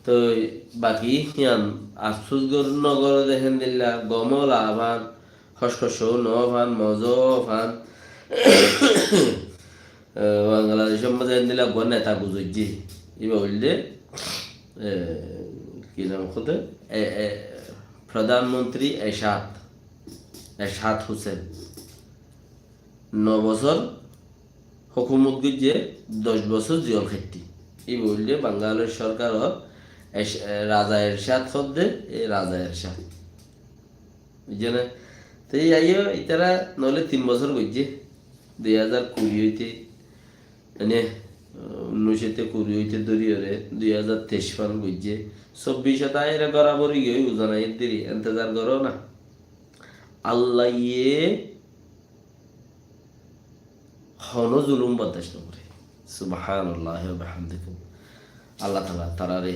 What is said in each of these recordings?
তো বাকি ইয়ান আফসোস নগর দেখেন দিল্লা গমল আভান খসখস নভান মজ ফান বাংলাদেশের মধ্যে দিলা গো নেতা বুঝছি ইবা বললে কি নাম হতে প্রধানমন্ত্রী এরশাদ হোসেন 9 বছর হুকুমত গুজে 10 বছর জিয়ল খেটি এই বললে বাংলাদেশ সরকার রাজা এরশাদ শব্দে এই রাজা এরশাদ বুঝছে না। তো এই আইও ইতারা নলে 3 বছর গইছে 2020 হইতে মানে 1920 হইতে ধরিয়ে 2023 সাল গইছে 24 তাই এরা বরাবরই গই উজানাই দেরি ইন্তজার করো না আল্লাহ ইয়ে হনো জুলুম বরদাস্ত করে সুবহানাল্লাহ ওয়া বিহামদিহি আল্লাহ তাআলা তারারে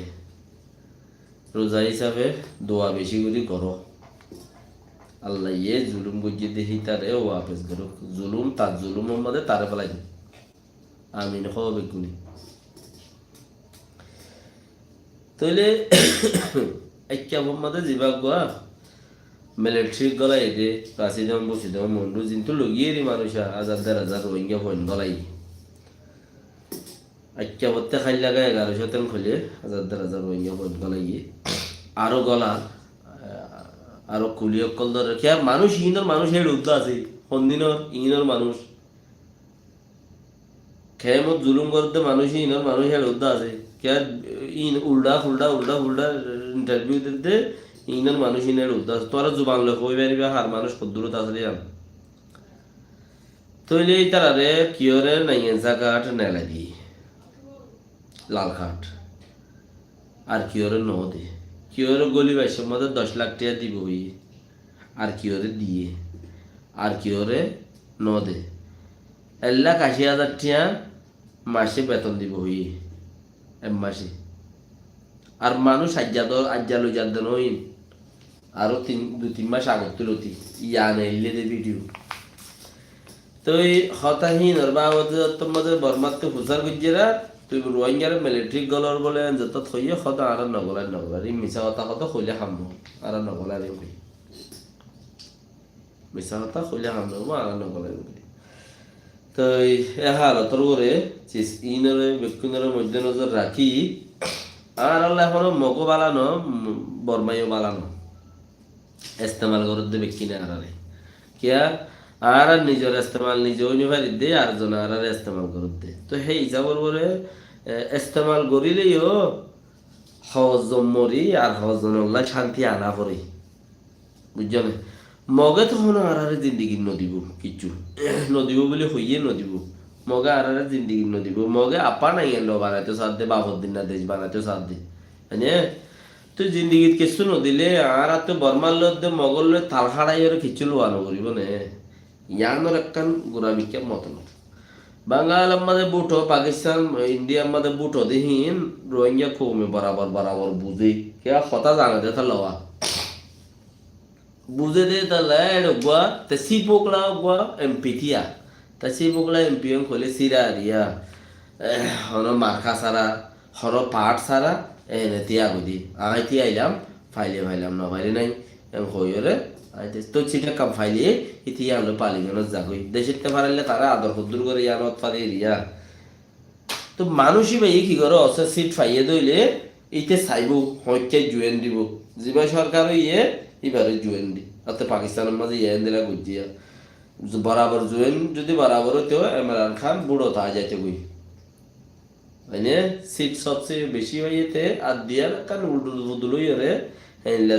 রোজা হিসাবে দোয়া বেশি করে করো আল্লাহ ইয়ে জুলুম বুঝিয়ে দেখি তারে ওয়াপস করো জুলুম তার জুলুমের মধ্যে তারে ফেলাই আমিন হবে গুনি তাহলে একটা মধ্যে জিবাগ গোয়া মিলিটারি গলাই দে প্রাসিডম বসিদম মন্ডু জিন্তু লগিয়ে মানুষ হাজার রোহিঙ্গা ফোন গলাই একটা বলতে খাই লাগায় 1100 তেন খুলে হাজার রোহিঙ্গা ফোন গলাই আরো গলা আরো কুলিয় কল ধরে কে মানুষ ইনর মানুষ হেড উদ্দা আছে সন্দিনর ইনর মানুষ খেমত জুলুম করতে মানুষ ইনর মানুষ হেড উদ্দা আছে কে ইন উল্টা ইন্টারভিউ দিতে ইনর মানুষ ইনের উদ্দা আছে তোরা জুবান লোক হই পারিবে হার মানুষ কদ্দুরত আছে জান তইলে তারারে কিয়রে নাইয়েনসা কাঠ নেলাদি লাল কাঠ আর কিয়রে ন দে কিয়রে গলি বাইশের মধ্যে 10 লাখ টাকা দিব আর কিয়রে দিয়ে আর কিয়রে ন দে 1,80,000 টাকা মাসে বেতন দিব এক মাসে আর মানুষ আজ্জালো জাদ্দান হইন আরো 2-3 মাস আগত তুলতি ইয়ান এলে দে ভিডিও তো এই হতাহীন আর বাবদের বর্মাতে হুসার গুজরা তুই রোহিঙ্গার মিলিটারি গলর বলে যত থইয়ে হতা আর নগলার এই মিছা কথা কত কইলে হামবো আর নগলার কই মিছা কথা কইলে হামবো আর নগলার কই তো এই হালতর করে ইনরে ব্যক্তিনরে মধ্যে নজর রাখি আর আল্লাহ এখনো মগো বালানো বর্মাইও বালানো ইস্তেমাল করে দেবে কিনা আরে কিয়া আর নিজের ইস্তেমাল নিজে নিভারি দে আর জন আর ইস্তেমাল করে দে তো সেই হিসাবর করে ইস্তেমাল করিলেও হজম মরি আর হজন শান্তি আনা পড়ে বুঝছো না মগে তখন আর জিন্দিগি নদিব কিছু নদিব বলে হইয়ে নদিব মগে আর জিন্দিগি নদিব মগে আপা নাই এলো বানাইতে সাথ দে বাবর দিন না দেশ বানাইতে সাথ দে হ্যাঁ তুই জিন্দিগিত কিছু নদিলে আর তো বর্মার লোক মগল লোক তাল খাড়াই ওরা কিছু লোয়ানো করিব নে ইয়ানোর একখান গোড়ামিকে মতন বাঙাল আমাদের বুটো পাকিস্তান ইন্ডিয়া আমাদের বুটো দেহিন রোহিঙ্গা কমে বরাবর বুঝে কে কথা জানা দে তা লওয়া বুঝে দে তাহলে গুয়া তে সি পোকলা গুয়া এমপি থিয়া তা সি পোকলা এমপি খোলে সিরা দিয়া হন মার্কা সারা হর পাট সারা এনে তিয়া বুঝি আইতি আইলাম ফাইলাম না ফাইলে নাই এম হইরে তো সেটা কাম ফাইলে ইতিয়া হলো পালিগঞ্জ যাগই দেশেতে পারলে তারা আদর কদ্দুর করে ইয়ানত পারে রিয়া তো মানুষই ভাই কি করে অসে সিট ফাইয়ে দইলে ইতে চাইব হইতে জুয়েন দিব জিবা সরকার ইয়ে এবারে জুয়েন দি অর্থাৎ পাকিস্তানের মাঝে ইয়েন দিলা গুজিয়া বরাবর জুয়েন যদি বরাবর হইতে ইমরান খান বুড়ো তা যাইতে গই মানে সিট সবচেয়ে বেশি হইতে আর দিয়ার কারণ উল্টুলই রে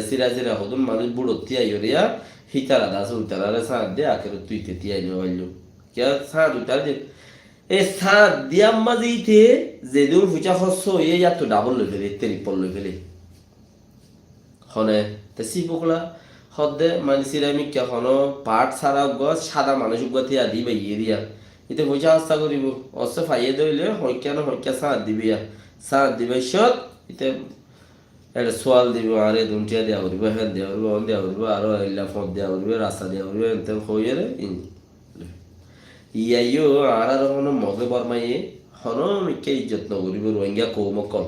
সিরা হদুন মানুষ বুড়ো তিয়াই রিয়া হিতারা দাস উল্টারা সাঁত দে আখের তুইতে তিয়াই হইলো কে সাঁত উল্টার দে এ সাঁত দিয়াম মাঝেইতে যেদুর ফুচা হস্য হইয়ে যা তো ডাবল লই ফেলে ট্রিপল লই ফেলে হনে তে সিপকলা হদে মানে সিরামিক কে হন পাট সারা গছ সাদা মানুষ গতি আদি বাই এরিয়া এতে ফুচা হস্তা করিব অস ফাইয়ে দইলে হইকা সাঁত দিবিয়া সাঁত দিবে সত এতে একটা সোয়াল দিব আর দুটিয়া দেওয়া করবো হ্যাঁ দেওয়া করবো আরো এলা ফোন দেওয়া করবো রাস্তা দেওয়া করবো এনতে হইয়ে ইয়াইও আর কোনো মগে বর্মাইয়ে হন মিকে ইজ্জত নকরিব রোহিঙ্গা কৌমকল